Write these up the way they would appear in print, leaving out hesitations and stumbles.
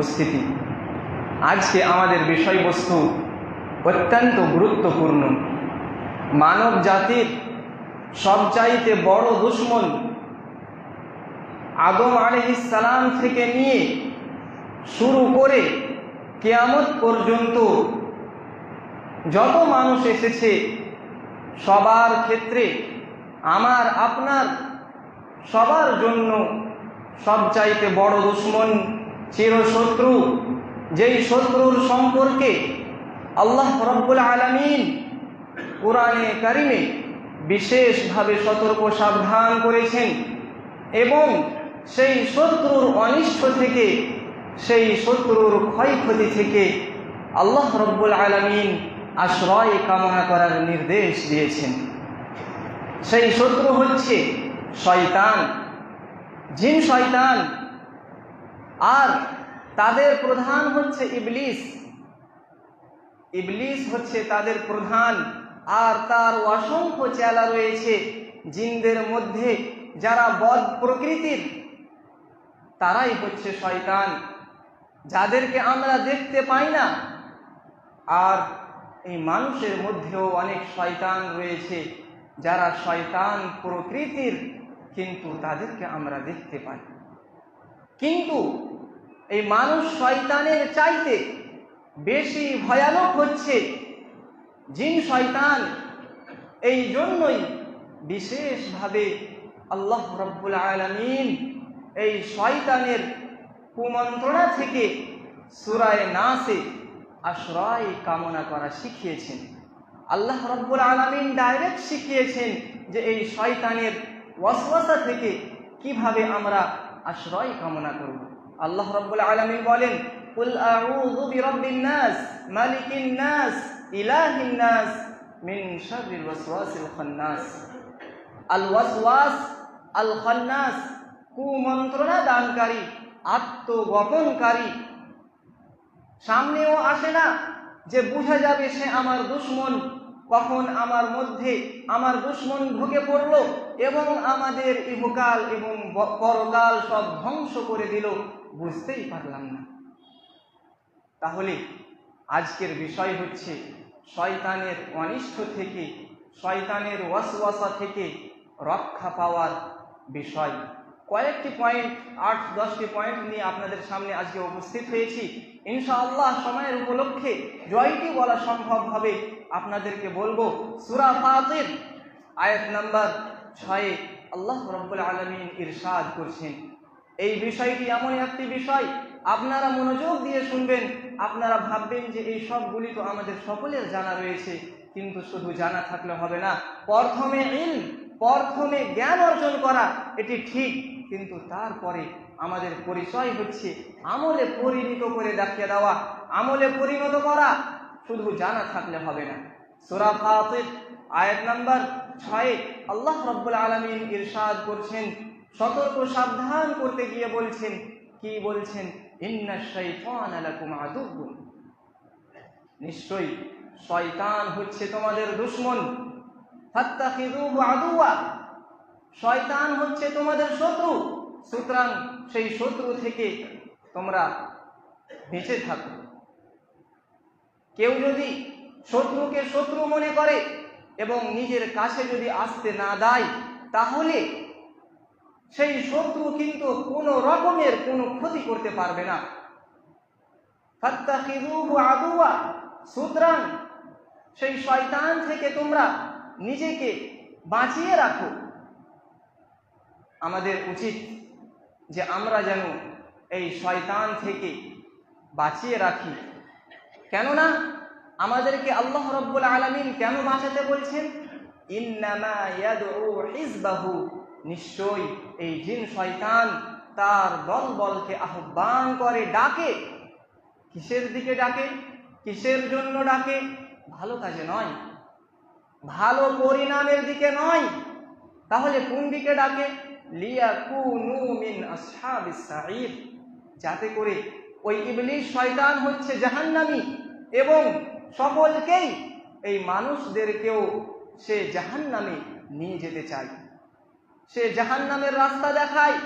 উপস্থিতি। আজকে আমাদের বিষয়বস্তু অত্যন্ত গুরুত্বপূর্ণ। মানব জাতির সবচাইতে বড় দুশমন আদম আলাইহিস সালাম থেকে নিয়ে শুরু করে কিয়ামত পর্যন্ত যত মানুষ এসেছে সবার ক্ষেত্রে আমার আপনার সবার জন্য সবচাইতে বড় দুশমন চিরশত্রু, যেই শত্রুর সম্পর্কে আল্লাহ রাব্বুল আলামিন কুরআনে কারিমে বিশেষভাবে সতর্ক সাবধান করেছেন এবং সেই শত্রুর অনিষ্ট থেকে, সেই শত্রুর ক্ষয়ক্ষতি থেকে আল্লাহ রাব্বুল আলামিন আশ্রয় কামনা করার নির্দেশ দিয়েছেন। সেই শত্রু হচ্ছে শয়তান, জিন শয়তান, আর তাদের প্রধান হচ্ছে ইবলিস। ইবলিস হচ্ছে তাদের প্রধান, আর তার অসংখ্য চেলা রয়েছে জিনদের মধ্যে যারা বদ প্রকৃতির, তারাই হচ্ছে শয়তান, যাদেরকে আমরা দেখতে পাই না। আর এই মানুষের মধ্যেও অনেক শয়তান রয়েছে যারা শয়তান প্রকৃতির, কিন্তু তাদেরকে আমরা দেখতে পাই। কিন্তু এই মানুষ শয়তানের চাইতে বেশি ভয়ানক হচ্ছে জিন শয়তান। এই জন্যই বিশেষভাবে আল্লাহ রাব্বুল আলামিন এই শয়তানের কুমন্ত্রণা থেকে সূরা নাসে আশ্রয় কামনা করা শিখিয়েছেন। আল্লাহ রাব্বুল আলামিন ডাইরেক্ট শিখিয়েছেন যে এই শয়তানের ওয়াসওয়াসা থেকে কিভাবে আমরা আশ্রয় কামনা করব। আল্লাহ রাব্বুল আলামিন বলেন, কুল আউযু বিরাব্বিন নাস মালিকিন নাস ইলাহিন নাস মিন শাররিল ওয়াসওয়াসিল খান্নাস। আল ওয়াসওয়াস আল খান্নাস, কুমন্ত্রণা দানকারী, আত্মগোপনকারী। সামনেও আসে না যে বোঝা যাবে সে আমার দুশমন, কখন আমার মধ্যে আমার দুশমন ঢুকে পড়ল এবং আমাদের ইহকাল এবং পরকাল সব ধ্বংস করে দিল, বুঝতেই পারলাম না। তাহলে আজকের বিষয় হচ্ছে শয়তানের অনিষ্ট থেকে, শয়তানের ওয়াসওয়াসা থেকে রক্ষা পাওয়ার বিষয়। কয়েকটি পয়েন্ট, 8-10টি পয়েন্ট নিয়ে আপনাদের সামনে আজকে উপস্থিত হয়েছি। ইনশাআল্লাহ সময়ের উপলক্ষে জয়টি বলা সম্ভব হবে আপনাদেরকে বলবো। সূরা ফাতির আয়াত নাম্বার 6 আল্লাহ রাব্বুল আলামিন ইরশাদ করছেন। এই বিষয়টি এমন একটি বিষয়, আপনারা মনোযোগ দিয়ে শুনবেন। আপনারা ভাববেন যে এই সবগুলি তো আমাদের সকলের জানা রয়েছে, কিন্তু শুধু জানা থাকলে হবে না। প্রথমে জ্ঞান অর্জন করা এটি ঠিক, কিন্তু তারপরে আমাদের পরিচয় হচ্ছে আমলে পরিণত করে দেখিয়ে দেওয়া, আমলে পরিণত করা। শুধু জানা থাকলে হবে না। সূরা ফাতির আয়াত নাম্বার 6 আল্লাহ রাব্বুল আলামিন ইরশাদ করছেন, সতর্ক সাবধান করতে গিয়ে বলছেন, কি বলছেন? ইন্নাশ শাইতানা লাকুম আদুউন, নিশ্চয়ই শয়তান হচ্ছে তোমাদের দুশমন। ফাত্তাখিযুহু আদুওয়া, শয়তান হচ্ছে তোমাদের শত্রু। সুতরাং সেই শত্রু থেকে তোমরা বেঁচে থাকো। কেউ যদি শত্রুকে শত্রু মনে করে এবং নিজের কাছে যদি আসতে না দেয়, তাহলে সেই শত্রু কিন্তু কোনো রকমের কোনো ক্ষতি করতে পারবে না। ফাত্তাখিযুহু আদুওয়া, সুতরাং সেই শয়তান থেকে তোমরা নিজেকে বাঁচিয়ে রাখো। আমাদের উচিত যে আমরা যেন এই শয়তান থেকে বাঁচিয়ে রাখি। কেননা আমাদেরকে আল্লাহ রাব্বুল আলামিন কেন বাঁচাতে বলছেন? ইন্নামা ইয়াদউ হিজবাহু, নিশ্চয়ই এই জিন শয়তান তার দলবলকে আহ্বান করে, ডাকে। কিসের দিকে ডাকে? কিসের জন্য ডাকে? ভালো কাজে নয়, ভালো পরিণামের দিকে নয়। তাহলে কোন দিকে ডাকে? লিয়াকুনু মিন আসহাবিস সাঈর, যাতে করে ওই ইবলিস শয়তান হচ্ছে জাহান্নামী এবং সকলকেই, এই মানুষদেরকেও সে জাহান্নামে নিয়ে যেতে চায়। সে জাহান্নামের রাস্তা দেখায়,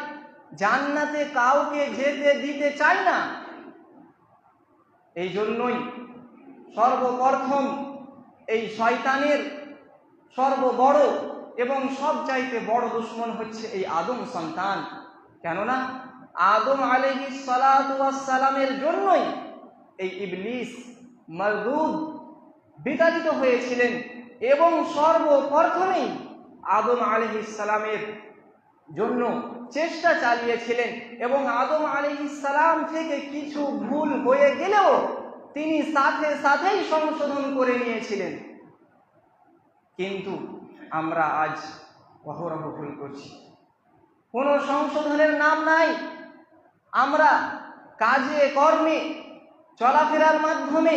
জান্নাতে কাউকে যেতে দিতে চায় না। এই জন্যই সর্বপ্রথম এই শয়তানের সর্ববড় এবং সবচাইতে বড় দুশমন হচ্ছে এই আদম সন্তান। কেননা আদম আলাইহিস সালাতু ওয়াস সালামের জন্যই এই ইবলিস মারদুদ বিতাড়িত হয়েছিলেন এবং সর্বপ্রথমেই আদম আলাইহিস সালামের জন্য চেষ্টা চালিয়েছিলেন এবং আদম আলাইহিস সালাম থেকে কিছু ভুল হয়ে গেলেও তিনি সাথেই সংশোধন করে নিয়েছিলেন। কিন্তু আমরা আজ অহরহ ভুল করছি, কোনো সংশোধনের নাম নাই। আমরা কাজে কর্মে চলাফেরার মাধ্যমে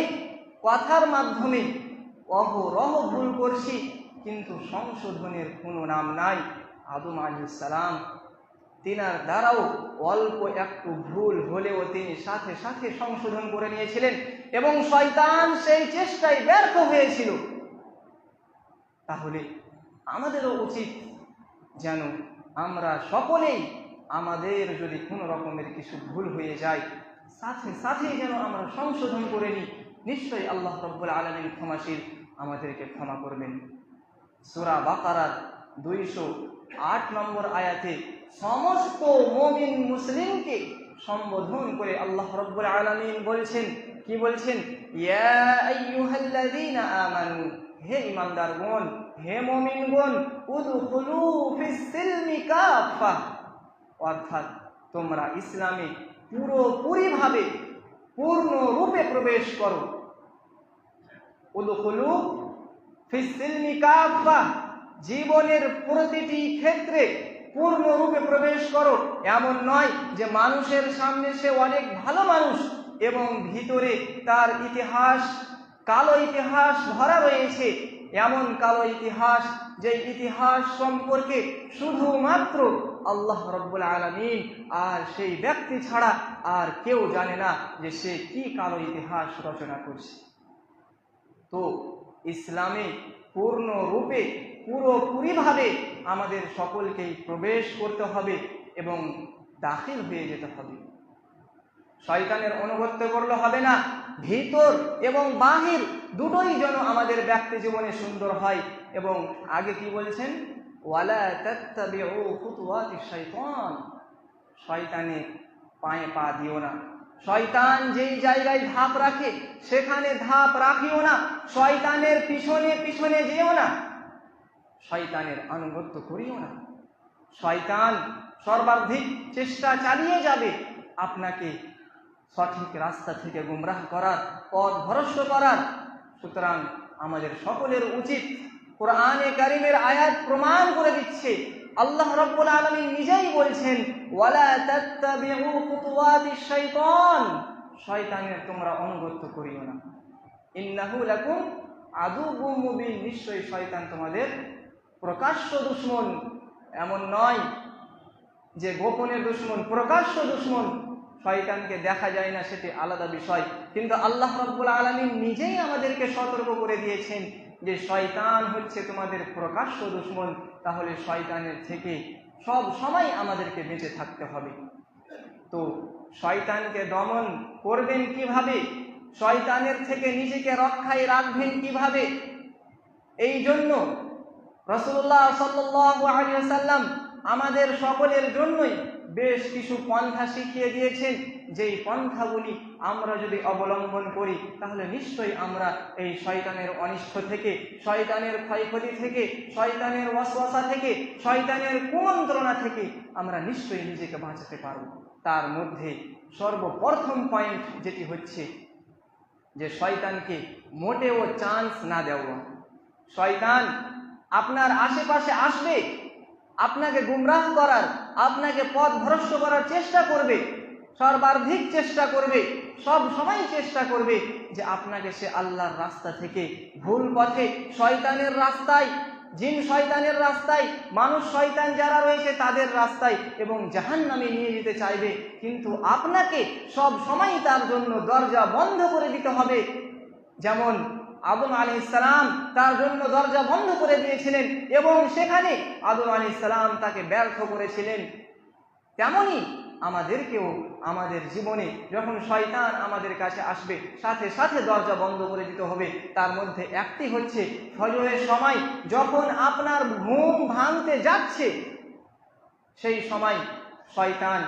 কথার মাধ্যমে অহরহ ভুল করছি, কিন্তু সংশোধনের কোনো নাম নাই। আদম আলাইহিস সালাম তিনার দ্বারাও অল্প একটু ভুল হলেও তিনি সাথে সাথে সংশোধন করে নিয়েছিলেন এবং শয়তান সেই চেষ্টায় ব্যর্থ হয়েছিল। তাহলে আমাদেরও উচিত যেন আমরা সকলেই আমাদের যদি কোনো রকমের কিছু ভুল হয়ে যায় সাথে সাথেই যেন আমরা সংশোধন করে নিই। নিশ্চয়ই আল্লাহ রাব্বুল আলামিন ক্ষমাশীল, আমাদেরকে ক্ষমা করবেন। সূরা বাকারার 208 নম্বর আয়াতে সমস্ত মুমিন মুসলিমকে সম্বোধন করে আল্লাহ রাব্বুল আলামিন বলছেন, কি বলছেন? ইয়া আইয়ুহাল্লাযীনা আমানু, হে ঈমানদারগণ, হে মুমিনগণ, উদখুলু ফিস সিলমি কাফা, অর্থাৎ তোমরা ইসলামে পুরোপুরিভাবে পূর্ণরূপে প্রবেশ করো। উদখুলু ফিস সিলমি কাফা, জীবনের প্রতিটি ক্ষেত্রে পূর্ণরূপে প্রবেশ করো। এমন নয় যে মানুষের সামনে সে অনেক ভালো মানুষ এবং ভিতরে তার ইতিহাস, কালো ইতিহাস ভরা রয়েছে। এমন কালো ইতিহাস, যে ইতিহাস সম্পর্কে শুধুমাত্র আল্লাহ রাব্বুল আলামিন আর সেই ব্যক্তি ছাড়া আর কেউ জানে না যে সে কি কালো ইতিহাস রচনা করছে। তো ইসলামে পূর্ণরূপে পুরোপুরিভাবে আমাদের সকলকেই প্রবেশ করতে হবে এবং দাখিল হয়ে যেতে হবে। শয়তানের অনুগত্য করলে হবে না, ভিতর এবং বাহির দুটোই যেন আমাদের ব্যক্তি জীবনে সুন্দর হয়। এবং আগে কি বলছেন? ওয়ালা তাত্তাবিউ খুতুওয়াতিশ শাইতান, শয়তানের পায়ে পা দিও না। শয়তান যেই জায়গায় ধাপ রাখে সেখানে ধাপ রাখিও না। শয়তানের পিছনে পিছনে যেও না, শয়তানের আনুগত্য করিও না। শয়তান সর্বাধিক চেষ্টা চালিয়ে যাবে আপনাকে সঠিক রাস্তা থেকে গুমরাহ করার, পথ ভ্রষ্ট করার। সুতরাং আমাদের সকলের উচিত, কোরআনে কারীমের আয়াত প্রমাণ করে দিচ্ছে, আল্লাহ রাব্বুল আলামিন নিজেই বলছেন, ওয়ালা তাত্তাবিউ খুতুওয়াতিশ শাইতান, শয়তানের তোমরা অনুগত্য করিও না। ইন্নাহু লাকুম আদুউম মুবিন, নিশ্চয়ই শয়তান তোমাদের প্রকাশ্য দুশমন। এমন নয় যে গোপনের দুশমন, প্রকাশ্য দুশমন। শয়তানকে দেখা যায় না, সেটি আলাদা বিষয়, কিন্তু আল্লাহ রাব্বুল আলামিন নিজেই আমাদেরকে সতর্ক করে দিয়েছেন যে শয়তান হচ্ছে তোমাদের প্রকাশ্য দুশমন। তাহলে শয়তানের থেকে সব সময় আমাদেরকে বেঁচে থাকতে হবে। তো শয়তানকে দমন করবেন কিভাবে, শয়তানের থেকে নিজেকে রক্ষায় রাখবেন কিভাবে, এই জন্য রাসূলুল্লাহ সাল্লাল্লাহু আলাইহি ওয়াসাল্লাম আমাদের সকলের জন্যই বেশ কিছু পন্থা শিখিয়ে দিয়েছেন। যেই পন্থাগুলি আমরা যদি অবলম্বন করি তাহলে নিশ্চয়ই আমরা এই শয়তানের অনিষ্ট থেকে, শয়তানের ক্ষয়ক্ষতি থেকে, শয়তানের ওয়াসওয়াসা থেকে, শয়তানের কুমন্ত্রণা থেকে আমরা নিশ্চয়ই নিজেকে বাঁচাতে পারব। তার মধ্যে সর্বপ্রথম পয়েন্ট যেটি হচ্ছে যে শয়তানকে মোটেও চান্স না দেওয়া। শয়তান আপনার আশেপাশে আসবে, আপনাকে গুমরাহ করার, আপনাকে পথ ভ্রষ্ট করার চেষ্টা করবে, সর্বাধিক চেষ্টা করবে, সব সময় চেষ্টা করবে যে আপনাকে সে আল্লাহর রাস্তা থেকে ভুল পথে, শয়তানের রাস্তায়, জিন শয়তানের রাস্তায়, মানুষ শয়তান যারা রয়েছে তাদের রাস্তায় এবং জাহান্নামে নিয়ে যেতে চাইবে। কিন্তু আপনাকে সব সময় তার জন্য দরজা বন্ধ করে দিতে হবে। যেমন আদম আলাইহিস সালাম তার জন্য দরজা বন্ধ করে দিয়েছিলেন এবং সেখানে আদম আলাইহিস সালাম তাকে ব্যর্থ করেছিলেন, তেমনি আমাদেরকেও আমাদের জীবনে যখন শয়তান আমাদের কাছে আসবে সাথে সাথে দরজা বন্ধ করে দিতে হবে। তার মধ্যে একটি হচ্ছে ফজরের সময় যখন আপনার ঘুম ভাঙতে যাচ্ছে সেই সময় শয়তান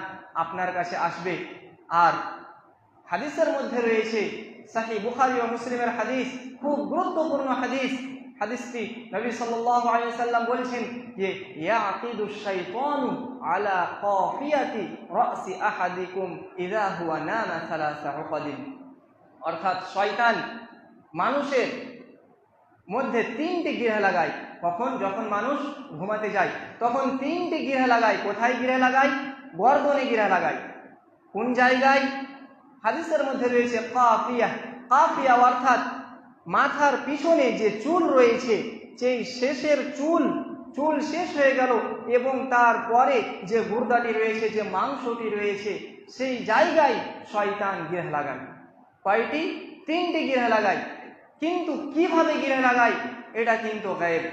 আপনার কাছে আসবে। আর হাদিসের মধ্যে রয়েছে সহিহ বুখারী ও মুসলিমের হাদিস, খুব গুরুত্বপূর্ণ হাদিস। হাদিসটি নবী সাল্লাল্লাহু আলাইহি ওয়াসাল্লাম বলেছেন যে ইয়াকিদুশ শাইতানু আলা কাফিয়াতি রাসি আহাদিকুম ইযা হুয়া নামা সালাসা উকাদিন, অর্থাৎ শয়তান মানুষের মধ্যে তিনটি গিরা লাগায়। কখন? যখন মানুষ ঘুমাতে যায় তখন তিনটি গিরা লাগায়। কোথায় গিরা লাগায়? গর্দনে গিরা লাগায়। কোন জায়গায়? হাদিসের মধ্যে রয়েছে কাফিয়া। কাফিয়া অর্থাৎ মাথার পিছনে যে চুল রয়েছে সেই শেষের চুল শেষ হয়ে গেল এবং তারপরে যে গুর্দাটি রয়েছে, যে মাংসটি রয়েছে, সেই জায়গায় শয়তান গিরা লাগায়। কয়টি? তিনটি গিরা লাগায়। কিন্তু কিভাবে গিরা লাগায় এটা কিন্তু গায়েব।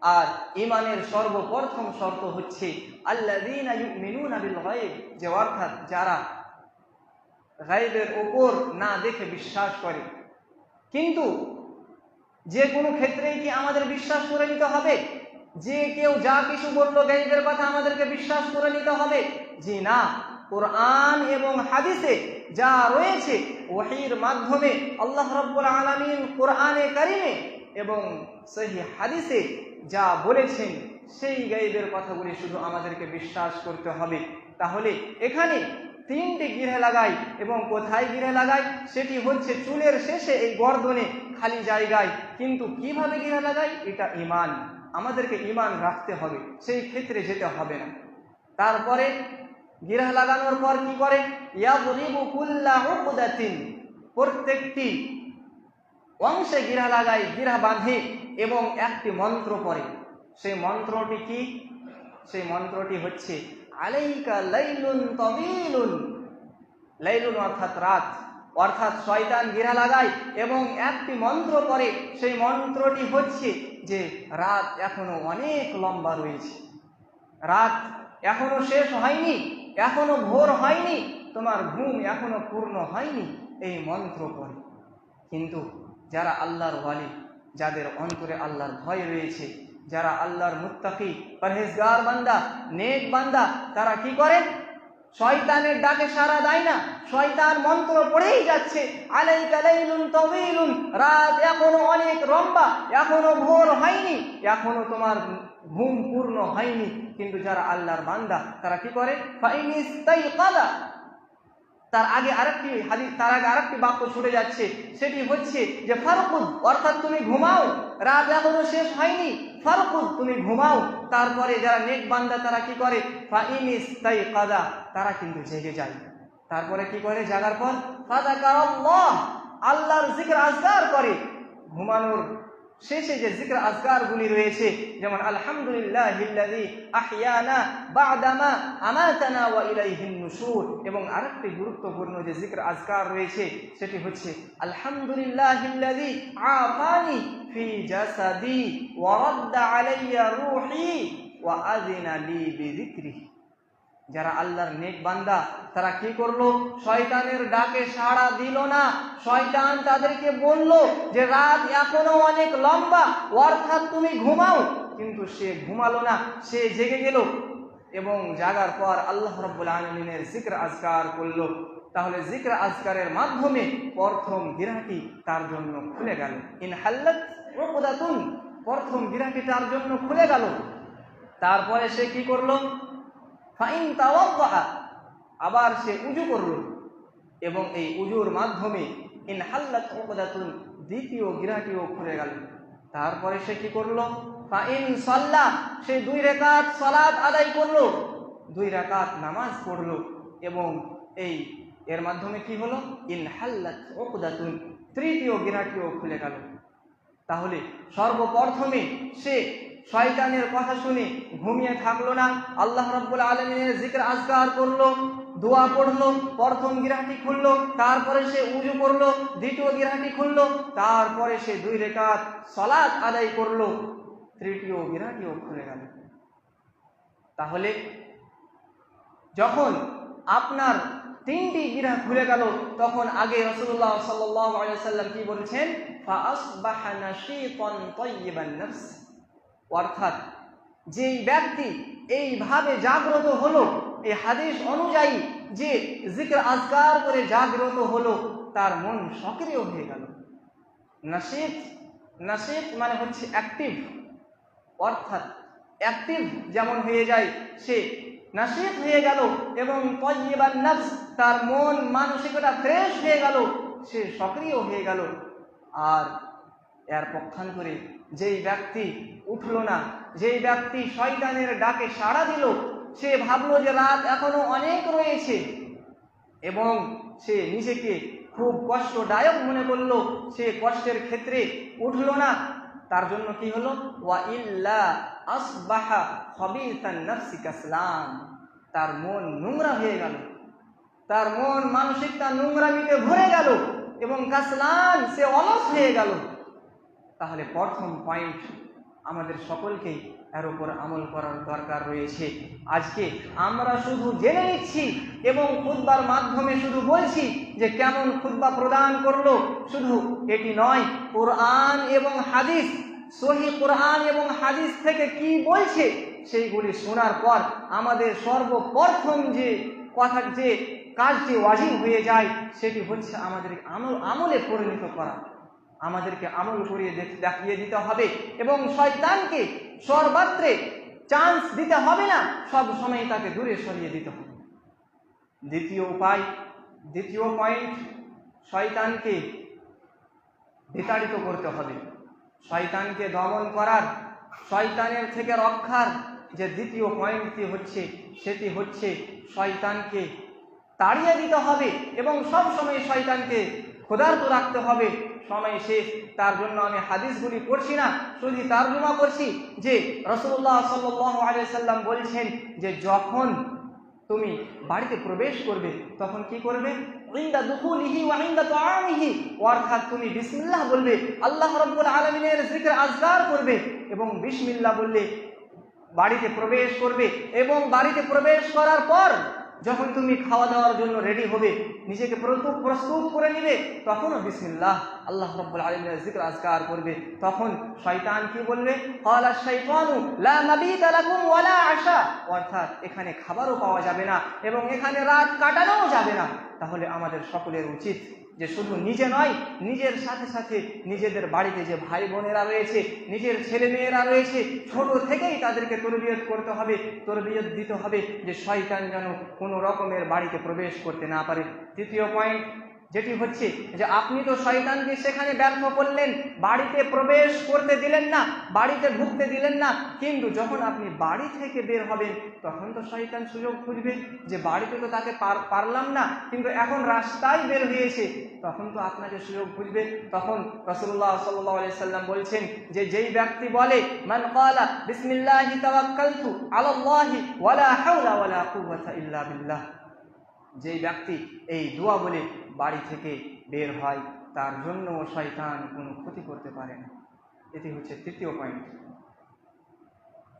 আর ঈমানের সর্বপ্রথম শর্ত হচ্ছে আল্লাযীনা ইউমিনুনা বিল গায়ব, যে অর্থাৎ যারা গায়বের উপর না দেখে বিশ্বাস করে। কিন্তু যে কোনো ক্ষেত্রেই কি আমাদের বিশ্বাস করে নিতে হবে যে কেউ যা কিছু বললো গায়বের কথা আমাদেরকে বিশ্বাস করে নিতে হবে? জি না। কোরআন এবং হাদিসে যা রয়েছে ওহীর মাধ্যমে আল্লাহ রাব্বুল আলামিন কোরআনে কারিমে এবং সহিহ হাদিসে যা বলেছেন সেই গায়বের কথাগুলি শুধু আমাদেরকে বিশ্বাস করতে হবে। তাহলে এখানে তিনটি গিরা লাগাই এবং কোথায় গিরা লাগাই? সেটি হচ্ছে চুলের শেষে, এই গর্দনে খালি জায়গায়। কিন্তু কিভাবে গিরা লাগাই? এটা ঈমান, আমাদেরকে ঈমান রাখতে হবে, সেই ক্ষেত্রে যেতে হবে না। তারপরে গিরা লাগানোর পর কি করে? ইয়াদরিবু কুল্লা উকদাতিন, প্রত্যেকটি অংশে গিরা লাগায়, গিরা বাঁধে এবং একটি মন্ত্র পড়ে। সেই মন্ত্রটি কি? সেই মন্ত্রটি হচ্ছে আলাইকা লাইলুন তাওয়ীলুন। লাইলুন অর্থাৎ রাত, অর্থাৎ শয়তান গিরা লাগায় এবং একটি মন্ত্র পড়ে। সেই মন্ত্রটি হচ্ছে যে রাত এখনো অনেক লম্বা রয়েছে, রাত এখনো শেষ হয়নি, এখনো ভোর হয়নি, তোমার ঘুম এখনো পূর্ণ হয়নি, এই মন্ত্র পড়ে। কিন্তু যারা আল্লাহর ওয়ালি, যাদের অন্তরে আল্লাহর ভয় রয়েছে, যারা আল্লাহর মুত্তাকি পরহেজগার বান্দা, নেক বান্দা, তারা কি করে? শয়তানের ডাকে সাড়া দেয় না, শয়তান মন্ত্র পড়েই যাচ্ছে, আলাইকা লাইলুন তাওয়ীলুন, রাত এখনো অনেক লম্বা, এখনো ভোর হয়নি, এখনো তোমার ঘুম পূর্ণ হয়নি। কিন্তু যারা আল্লাহর বান্দা তারা কি করে? ফাইনিস্তাইকাযা, তার আগে আরেকটি হাদিস, তার আগে আরেকটি বাক্য ছুটে যাচ্ছে, সেটি হচ্ছে যে ফারকুদ, অর্থাৎ তুমি ঘুমাও, রাত এখনো শেষ হয়নি, ফারকুদ, তুমি ঘুমাও। তারপরে যারা নেক বান্দা তারা কি করে? ফাইনিস্তাইকাযা, তারা কিন্তু জেগে যায়। তারপরে কি করে? জাগার পর ফাযাকারাল্লাহ, আল্লাহর জিকির আজকার করে। ঘুমানোর শেষে যে জিকির আজকারগুলি রয়েছে, যেমন আলহামদুলিল্লাহিল্লাযী আহইয়ানা বা'দামা আমাতানা ওয়া ইলাইহিন নুশুর, এবং আরেকটি গুরুত্বপূর্ণ যে জিকির আজকার রয়েছে সেটি হচ্ছে আলহামদুলিল্লাহিল্লাযী আফানি ফি জাসাদি ওয়া রাদ্দা আলাইয়া রূহি ওয়া আযিনা লি বিযিকরিহি। যারা আল্লাহর নেক বান্দা তারা কি করলো? শয়তানের ডাকে সাড়া দিল না। শয়তান তাদেরকে বলল যে রাত এখনো অনেক লম্বা, অর্থাৎ তুমি ঘুমাও, কিন্তু সে ঘুমালো না, সে জেগে গেল এবং জাগার পর আল্লাহ রাব্বুল আলামিনের জিকির আজকার করলো। তাহলে জিকির আজকারের মাধ্যমে প্রথম গিরাটি তার জন্য খুলে গেল। ইনহাল্লাত উকদাতুন, প্রথম গিরাটি তার জন্য খুলে গেল। তারপরে সে কি করলো? ফাইন তাওয়াদ্দা, আবার সে উযু করলো এবং এই উযুর মাধ্যমে ইনহাল্লাত উকদাতুন, দ্বিতীয় গিরাটিও খুলে গেল। তারপরে সে কি করলো? ফাইন সাল্লা, সে 2 রাকাত সালাত আদায় করলো, 2 রাকাত নামাজ পড়লো এবং এর মাধ্যমে কি হলো? ইনহাল্লাত উকদাতুন, তৃতীয় গিরাটিও খুলে গেল। তাহলে সর্বপ্রথমে সে শয়তানের কথা শুনে ঘুমিয়ে থাকলো না, আল্লাহ রাব্বুল আলামিনের জিকির আজকার করলো, দোয়া পড়লো, প্রথম গিরাটি খুললো, তারপরে সে উযু করলো, দ্বিতীয় গিরাটি খুললো, তারপরে সে 2 রাকাত সালাত আদায় করলো, তৃতীয় গিরাটিও খুলে গেল। তাহলে যখন আপনার 3টি গিরা খুলে গেল, তখন আগে রাসূলুল্লাহ সাল্লাল্লাহু আলাইহি ওয়াসাল্লাম কি বলেছেন, ফাআসবাহা নাশীতান তাইয়িবান নফস, অর্থাৎ যেই ব্যক্তি এইভাবে জাগ্রত হলো, এই হাদিস অনুযায়ী যে জিকির আজকার করে জাগ্রত হলো, তার মন সক্রিয় হয়ে গেল। নাশীত, নাশীত মানে হচ্ছে অ্যাক্টিভ, অর্থাৎ অ্যাক্টিভ যেমন হয়ে যায় সে নাশীত হয়ে গেল, এবং তাইয়িবান নফস, তার মন মানসিকতা ফ্রেশ হয়ে গেল, সে সক্রিয় হয়ে গেল। আর এর পক্ষান্তরে যেই ব্যক্তি উঠল না, যেই ব্যক্তি শয়তানের ডাকে সাড়া দিল, সে ভাবলো যে রাত এখনো অনেক রয়েছে এবং সে নিজেকে খুব কষ্টদায়ক মনে করলো, সে কষ্টের ক্ষেত্রে উঠল না, তার জন্য কি হলো, ওয়া ইল্লা আসবাহা খাবিসান নফসি কাসলান, তার মন নোংরা হয়ে গেল, তার মন মানসিকতা নোংরামিতে ভরে গেল এবং কাসলান, সে অলস হয়ে গেল। তাহলে প্রথম পয়েন্ট, আমাদের সকলকেই এর উপর আমল করার দরকার রয়েছে। আজকে আমরা শুধু জেনে নিচ্ছি এবং খুতবার মাধ্যমে শুধু বলছি যে কেমন খুতবা প্রদান করলো, শুধু এটি নয়, কোরআন এবং হাদিস, সহিহ কোরআন এবং হাদিস থেকে কি বলছে সেইগুলি শোনার পর আমাদের সর্বপ্রথম যে কথা, যে কাজটি ওয়াজিব হয়ে যায়, সেটি হচ্ছে আমাদের আমলে পরিণত করা। আমাদেরকে আমল করিয়ে দেখিয়ে দিতে হবে এবং শয়তানকে সর্বত্রে চান্স দিতে হবে না, সব সময় তাকে দূরে সরিয়ে দিতে হবে। দ্বিতীয় উপায়, দ্বিতীয় পয়েন্ট, শয়তানকে বিতাড়িত করতে হবে। শয়তানকে দমন করার, শয়তানের থেকে রক্ষার যে দ্বিতীয় পয়েন্টটি হচ্ছে, সেটি হচ্ছে শয়তানকে তাড়িয়ে দিতে হবে এবং সব সময় শয়তানকে ক্ষুধার্ত রাখতে হবে। সময় শেষ, তার জন্য আমি হাদিসগুলি পড়ছি না, শুধু তারজমা করছি যে রাসূলুল্লাহ সাল্লাল্লাহু আলাইহি সাল্লাম বলছেন যে যখন তুমি বাড়িতে প্রবেশ করবে তখন কি করবে, ইনদা দুখুলিহি ওয়া ইনদা তুআমিহি, অর্থাৎ তুমি বিসমিল্লাহ বলবে, আল্লাহ রাব্বুল আলামিনের জিকির আজকার করবে এবং বিসমিল্লাহ বললে বাড়িতে প্রবেশ করবে। এবং বাড়িতে প্রবেশ করার পর যখন তুমি খাওয়া দাওয়ার জন্য রেডি হবে, নিজেকে প্রস্তুত করে নিবে, তখনও বিসমিল্লাহ আল্লাহ রাব্বুল আলামিনের জিকির আজকার করবে। তখন শয়তান কি বলবে, ক্বালা শাইতানু লা মাবিতা লাকুম ওয়ালা আশা, অর্থাৎ এখানে খাবারও পাওয়া যাবে না এবং এখানে রাত কাটানোও যাবে না। তাহলে আমাদের সকলের উচিত যে শুধু নিজে নয়, নিজের সাথে সাথে নিজেদের বাড়িতে যে ভাই বোনেরা রয়েছে, নিজের ছেলে মেয়েরা রয়েছে, ছোট থেকেই তাদেরকে তরবিয়ত করতে হবে, তরবিয়ত দিতে হবে যে শয়তান যেন কোনো রকমের বাড়িতে প্রবেশ করতে না পারে। তৃতীয় পয়েন্ট যেটি হচ্ছে যে আপনি তো শয়তানকে সেখানে ব্যর্থ করলেন, বাড়িতে প্রবেশ করতে দিলেন না, বাড়িতে ঢুকতে দিলেন না, কিন্তু যখন আপনি বাড়ি থেকে বের হবেন তখন তো শয়তান সুযোগ খুঁজবে যে বাড়িতে তো তাকে পারলাম না, কিন্তু এখন রাস্তায় বের হয়েছে, তখন তো আপনাকে সুযোগ খুঁজবে। তখন রাসূলুল্লাহ সাল্লাল্লাহু আলাইহি সাল্লাম বলছেন যে যেই ব্যক্তি বলে, মান ক্বালা বিসমিল্লাহি তাওয়াক্কালতু আলাল্লাহি ওয়ালা হাওলা ওয়ালা কুওয়াতা ইল্লা বিল্লাহ, যেই ব্যক্তি এই দোয়া বলে বাড়ি থেকে বের হয় তার জন্য শয়তান কোনো ক্ষতি করতে পারে না। এটি হচ্ছে তৃতীয় পয়েন্ট।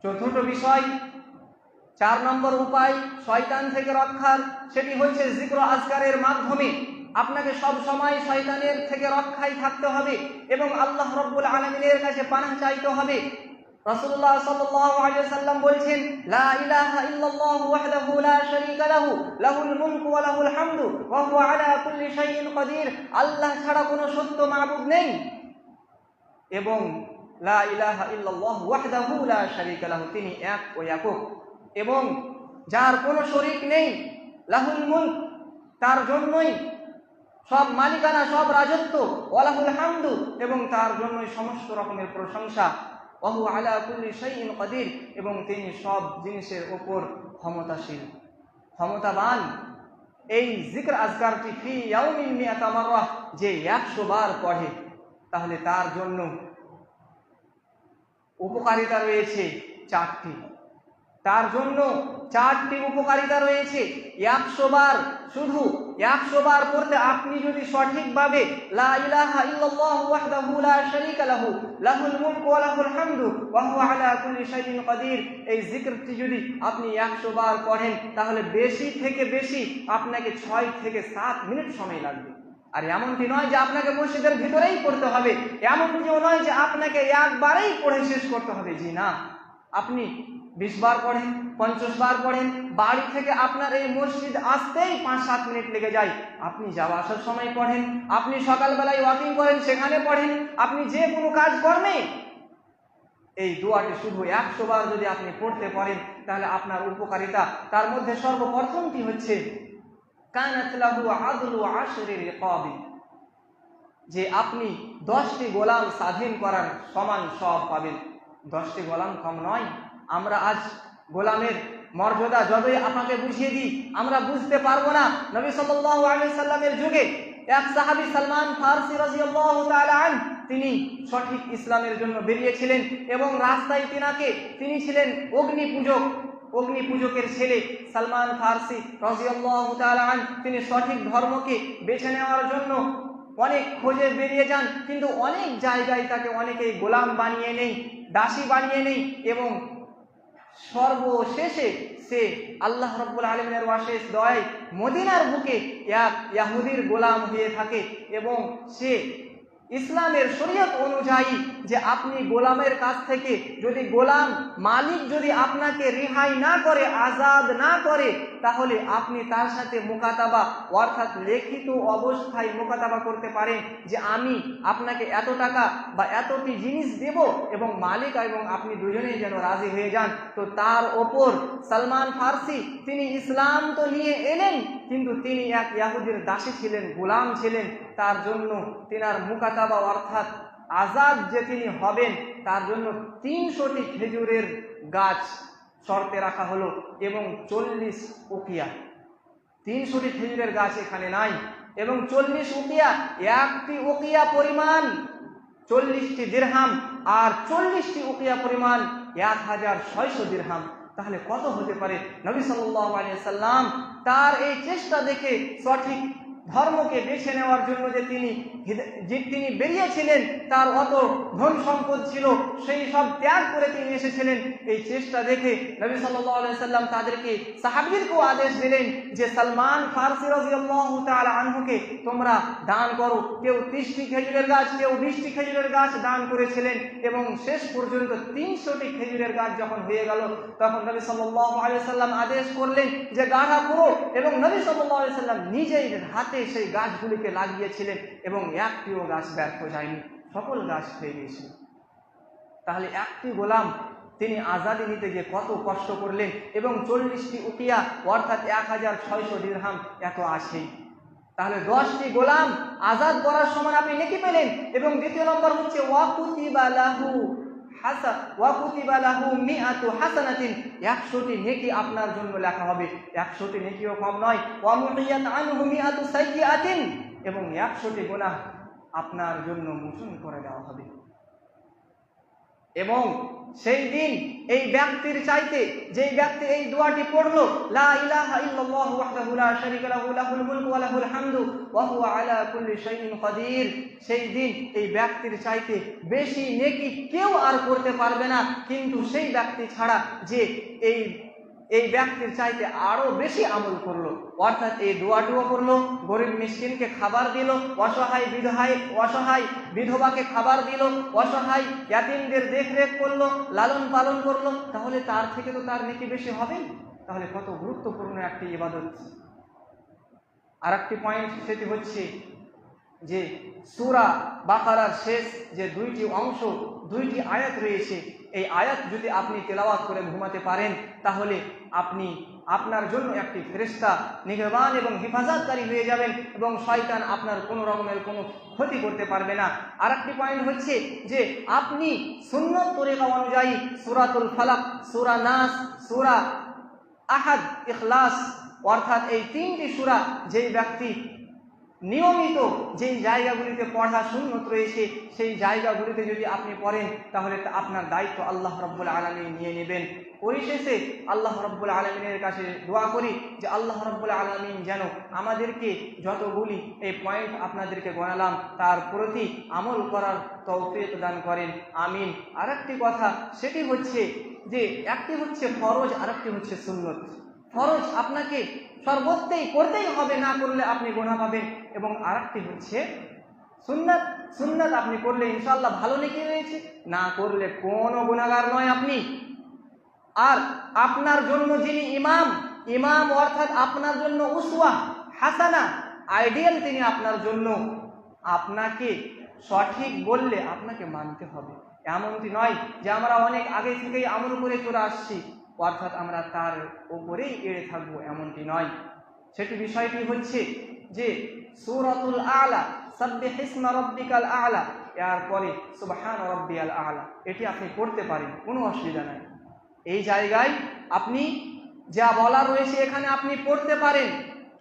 চতুর্থ বিষয়, 4 নম্বর উপায় শয়তান থেকে রক্ষার, সেটি হচ্ছে জিক্র আজকারের মাধ্যমে। আপনাকে সব সময় শয়তানের থেকে রক্ষায় থাকতে হবে এবং আল্লাহ রাব্বুল আলামিনের কাছে পানাহ চাইতে হবে। রাসূলুল্লাহ সাল্লাল্লাহু আলাইহি ওয়াসাল্লাম বলেছেন, লা ইলাহা ইল্লাল্লাহু ওয়াহদাহু লা শারীকা লাহু, লাহুল মুলকু ওয়া লাহুল হামদু ওয়া হুয়া আলা কুল্লি শাইইন কাদির, আল্লাহ ছাড়া কোনো সত্য মাবুদ নেই এবং লা ইলাহা ইল্লাল্লাহু ওয়াহদাহু লা শারীকা লাহু, তিনি এক ও একক এবং যার কোনো শরীক নেই, লাহুল মুলক, তার জন্যই সব মালিকানা, সব রাজত্ব, ওয়া লাহুল হামদু, এবং তার জন্যই সমস্ত রকমের প্রশংসা, ওয়া হুয়া আলা কুল্লি শাইইন কাদির, এবং তিনি সব জিনিসের উপর ক্ষমতাশীল, ক্ষমতাবান। এই জিক্র আজকারটি ফি ইয়াউমিন মিআতা মাররা, যে 100 বার পড়ে তাহলে তার জন্য উপকারিতা রয়েছে 4টি। তার জন্য 4টি উপকারিতা রয়েছে। 100 বার, শুধু 100 বার পড়তে আপনি যদি সঠিকভাবে লা ইলাহা ইল্লাল্লাহু ওয়াহদাহু লা শারীকা লাহু লাহুল মুলকু ওয়া লাহুল হামদু ওয়া হুয়া আলা কুল্লি শাইইন কাদির, এই জিকিরটি যদি আপনি 100 বার পড়েন তাহলে বেশি থেকে বেশি আপনাকে 6 থেকে 7 মিনিট সময় লাগবে। আর এমনটি নয় যে আপনাকে মসজিদের ভিতরেই পড়তে হবে, এমনটিও নয় যে আপনাকে একবারেই পড়ে শেষ করতে হবে। জি না, আপনি 20 বার পড়েন, 50 বার পড়েন, বাড়ি থেকে আপনার এই মসজিদ আসতেই 5-7 মিনিট লেগে যায়, আপনি যাওয়া আসার সময় পড়েন, আপনি সকালবেলায় ওয়াকিং করেন সেখানে পড়েন, আপনি যে কোনো কাজ কর্মে এই দোয়াটি শুধু 100 বার যদি আপনি পড়তে পারেন তাহলে আপনার উপকারিতা, তার মধ্যে সর্বপ্রথমটি হচ্ছে কানাত লাহু আদলু আশরি রিকাবি, যে আপনি 10টি গোলাম স্বাধীন করার সমান সওয়াব পাবেন। 10টি গোলাম কম নয়। আমরা আজ গোলামের মর্যাদা যতই আপনাকে বুঝিয়ে দিই আমরা বুঝতে পারবো না। নবী সাল্লাল্লাহু আলাইহি সাল্লামের যুগে এক সাহাবী সালমান ফারসি রাদিয়াল্লাহু তাআলা আনহু তিনি সঠিক ইসলামের জন্য বেরিয়েছিলেন এবং রাস্তায় তিনি ছিলেন অগ্নিপূজকের ছেলে সালমান ফারসি রাদিয়াল্লাহু তাআলা আনহু, তিনি সঠিক ধর্মকে বেছে নেওয়ার জন্য অনেক খোঁজে বেরিয়ে যান, কিন্তু অনেক জায়গায় তাকে অনেকেই গোলাম বানিয়ে নেই, দাসী বানিয়ে নেই, এবং সর্বশেষে সে আল্লাহ রাব্বুল আলামিনের অশেষ দয়ায় মদিনার বুকে এক ইহুদির গোলাম হয়ে থাকে এবং সে ইসলামের শরীয়ত অনুযায়ী যে আপনি গোলামের কাছ থেকে যদি মালিক যদি আপনাকে রেহাই না করে, আজাদ না করে, তাহলে আপনি তার সাথে মুকাতাবা অর্থাৎ লিখিত অবস্থায় মুকাতাবা করতে পারেন যে আমি আপনাকে এত টাকা বা এতটি জিনিস দেব এবং মালিক এবং আপনি দুজনেই যেন রাজি হয়ে যান। তো তার ওপর সালমান ফারসি তিনি ইসলাম তো নিয়ে এলেন, কিন্তু তিনি এক ইহুদির দাসী ছিলেন, গোলাম ছিলেন, তার জন্য তিনার মুকাতাবা অর্থাৎ আজাদ যে তিনি হবেন তার জন্য 300টি খেজুরের গাছ শর্তে রাখা হলো এবং 40 উকিয়া। 300টি খেজুরের গাছ এখানে নাই এবং 40 উকিয়া, একটি উকিয়া পরিমাণ 40টি দিরহাম আর 40টি উকিয়া পরিমাণ 1600 দিরহাম। তাহলে কত হতে পারে? নবী সাল্লাল্লাহু আলাইহি সাল্লাম তার এই চেষ্টা দেখে সঠিক ধর্মকে বেছে নেওয়ার জন্য যে তিনি বেরিয়েছিলেন, তার অত ধন সম্পদ ছিল, সেই সব ত্যাগ করে তিনি এসেছিলেন। এই চেষ্টা দেখে নবী সাল্লাল্লাহু আলাইহি সাল্লাম তাদেরকে সাহাবীদেরকেও আদেশ দিলেন যে সালমান ফারসি রাদিয়াল্লাহু তাআলা আনহুকে তোমরা দান করো। কেউ 30টি খেজুরের গাছ, কেউ 20টি খেজুরের গাছ দান করেছিলেন এবং শেষ পর্যন্ত 300টি খেজুরের গাছ যখন হয়ে গেল তখন নবী সাল্লাল্লাহু আলাইহি সাল্লাম আদেশ করলেন যে গাঢ়া করো, এবং নবী সাল্লাল্লাহু আলাইহি সাল্লাম নিজেই হাতে সেই গাছগুলিকে লাগিয়েছিলেন এবং একটিও গাছ ব্যর্থ যায়নি, সকল গাছ হয়ে গিয়েছিল। তাহলে একটি গোলাম তিনি আজাদি নিতে গিয়ে কত কষ্ট করলেন এবং 40টি উকিয়া অর্থাৎ 1600 দিরহাম এত আসে। তাহলে 10টি গোলাম আজাদ করার সময় আপনি নেকি পেলেন। এবং দ্বিতীয় নম্বর হচ্ছে ওয়াকুতিবা লাহু মিআতু হাসানাতিন, 100টি নেকি আপনার জন্য লেখা হবে। 100টি নেকিও কম নয়। ওয়া মুহিয়াত আনহু মিআতু সাইয়্যাতিন, এবং 100টি গুনাহ আপনার জন্য মোচন করে দেওয়া হবে। এবং সেই দিন এই ব্যক্তির চাইতে যেই ব্যক্তি এই দোয়াটি পড়লো লা ইলাহা ইল্লাল্লাহু ওয়াহদাহু লা শারীকা লাহু লাহুল মুলকু ওয়া লাহুল হামদু ওয়া হুয়া আলা কুল্লি শাইইন কাদির, সেই দিন এই ব্যক্তির চাইতে বেশি নেকি কেউ আর করতে পারবে না, কিন্তু সেই ব্যক্তি ছাড়া যে এই ব্যক্তির চাইতে আরো বেশি আমল করলো, অর্থাৎ এই দোয়াটিও করলো, গরিব মিসকিনকে খাবার দিল, অসহায় বিধবাকে খাবার দিল, অসহায় ইয়াতীমদের দেখরেখ করলো, লালন পালন করলো, তাহলে তার থেকে তো তার নেকি বেশি হবে। তাহলে কত গুরুত্বপূর্ণ একটি ইবাদত। আর একটি পয়েন্ট সেটি হচ্ছে যে সূরা বাকারার শেষ যে 2টি অংশ, 2টি আয়াত রয়েছে, এই আয়াত যদি আপনি তেলাওয়াত করে ঘুমাতে পারেন তাহলে আপনি আপনার জন্য একটি ফেরেশতা নিগরান এবং হেফাজতকারী হয়ে যাবেন এবং শয়তান আপনার কোনো রকমের কোনো ক্ষতি করতে পারবে না। আর একটি পয়েন্ট হচ্ছে যে আপনি সুন্নত তরিকা অনুযায়ী সূরাতুল ফালাক, সূরা নাস, সূরা আহাদ, ইখলাস অর্থাৎ এই 3টি সূরা যেই ব্যক্তি নিয়মিত যেই জায়গাগুলিতে পড়া সুন্নত রয়েছে সেই জায়গাগুলিতে যদি আপনি পড়েন তাহলে আপনার দায়িত্ব আল্লাহ রাব্বুল আলামিন নিয়ে নেবেন। পরিশেষে আল্লাহ রাব্বুল আলামিনের কাছে দোয়া করি যে আল্লাহ রাব্বুল আলামিন যেন আমাদেরকে যতগুলি এই পয়েন্ট আপনাদেরকে গণালাম তার প্রতি আমল করার তৌফিক দান করেন, আমিন। আরেকটি কথা, সেটি হচ্ছে যে একটি হচ্ছে ফরজ, আরেকটি হচ্ছে সুন্নত। ফরজ আপনাকে সর্বত্রই করতেই হবে, না করলে আপনি গুনাহ পাবেন, এবং আরেকটি হচ্ছে সুন্নাত। সুন্নাত আপনি করলে ইনশাআল্লাহ ভালো নেকি রয়েছে, না করলে কোনো গুনাহগার নয় আপনি। আর আপনার জন্য যিনি ইমাম অর্থাৎ আপনার জন্য উসওয়া হাসানা, আইডিয়াল, তিনি আপনার জন্য আপনাকে সঠিক বললে আপনাকে মানতে হবে। এমনটি নয় যে আমরা অনেক আগে থেকেই আমল করে চলে আসছি অর্থাৎ আমরা তার উপরেই এড়ে থাকবো, এমনটি নয়। সেটি বিষয়টি হচ্ছে যে সূরাতুল আলা, সাব্বিহিসমা রাব্বিকাল আলা, এরপরে সুবহান রাব্বিয়াল আলা, এটি আপনি পড়তে পারেন, কোনো অসুবিধা নাই। এই জায়গায় আপনি যা বলা রয়েছে এখানে আপনি পড়তে পারেন,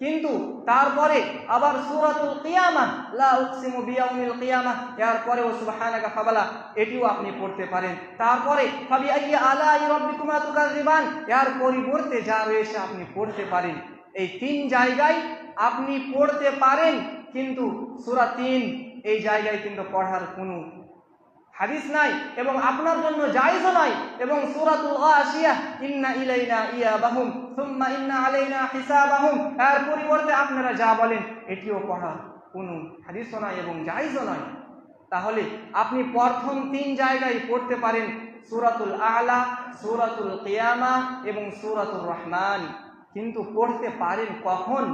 কিন্তু তারপরে আবার সূরাতুল কিয়ামাহ, লা উকসিমু বিয়াউমিল কিয়ামাহ, এরপরেও সুবহানাকা ফাবালা, এটিও আপনি পড়তে পারেন। তারপরে ফাবিআইয়ি আলাই রাব্বিকুমা তুকাযিবান, এর পরিবর্তে যা রয়েছে আপনি পড়তে পারেন। এই তিন জায়গায় আপনি পড়তে পারেন, কিন্তু সূরা ৩ এই জায়গায় কিন্তু পড়ার কোনো হাদিস নাই এবং আপনার জন্য জায়েজও নাই। এবং সূরাতুল গাশিয়াহ, ইন্না ইলাইনা ইয়াবাহুম সুম্মা ইন্না আলাইনা হিসাবাহুম, এর পরিবর্তে আপনারা যা বলেন এটিও পড়ার কোনো হাদিসও নাই এবং জায়েজও নয়। তাহলে আপনি প্রথম তিন জায়গায় পড়তে পারেন, সূরাতুল আলা, সূরাতুল কিয়ামাহ এবং সূরাতুর রহমান, কিন্তু পড়তে পারেন কখন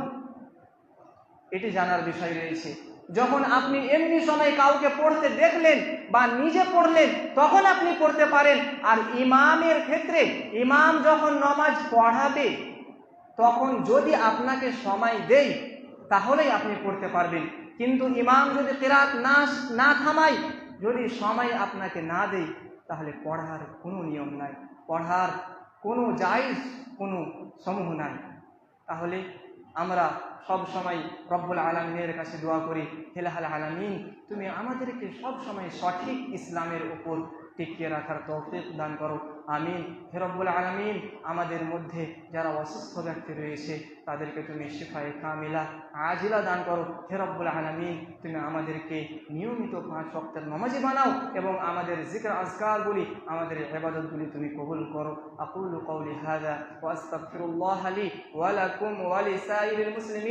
এটি জানার বিষয় রয়েছে। যখন আপনি এমনি সময় কাউকে পড়তে দেখলেন বা নিজে পড়লেন তখন আপনি পড়তে পারেন। আর ইমামের ক্ষেত্রে ইমাম যখন নামাজ পড়াবে তখন যদি আপনাকে সময় দেয় তাহলেই আপনি পড়তে পারবেন, কিন্তু ইমাম যদি কিরাত না থামায়, যদি সময় আপনাকে না দেয়, তাহলে পড়ার কোনো নিয়ম নাই, পড়ার কোনো জায়েজ কোনো সমূহ নাই। তাহলে আমরা সব সময় রব্বুল আলামিনের কাছে দোয়া করি, হে আলামিন, তুমি আমাদেরকে সব সময় সঠিক ইসলামের উপর টিকিয়ে রাখার তৌফিক দান করো, আমিন। হে রব্বুল আলামিন, আমাদের মধ্যে যারা অসুস্থ ব্যক্তি রয়েছে তাদেরকে তুমি শিফায়ে কামিলা আজিলা দান করো। হে রব্বুল আলামিন, তুমি আমাদেরকে নিয়মিত 5 ওয়াক্তের নামাজি বানাও এবং আমাদের জিকির আজকারগুলি, আমাদের ইবাদতগুলি তুমি কবুল করো। আকুলু কওলি হাযা ওয়া আস্তাগফিরুল্লাহ লি ওয়া লাকুম ওয়া লিসাইরিল মুসলিমিন।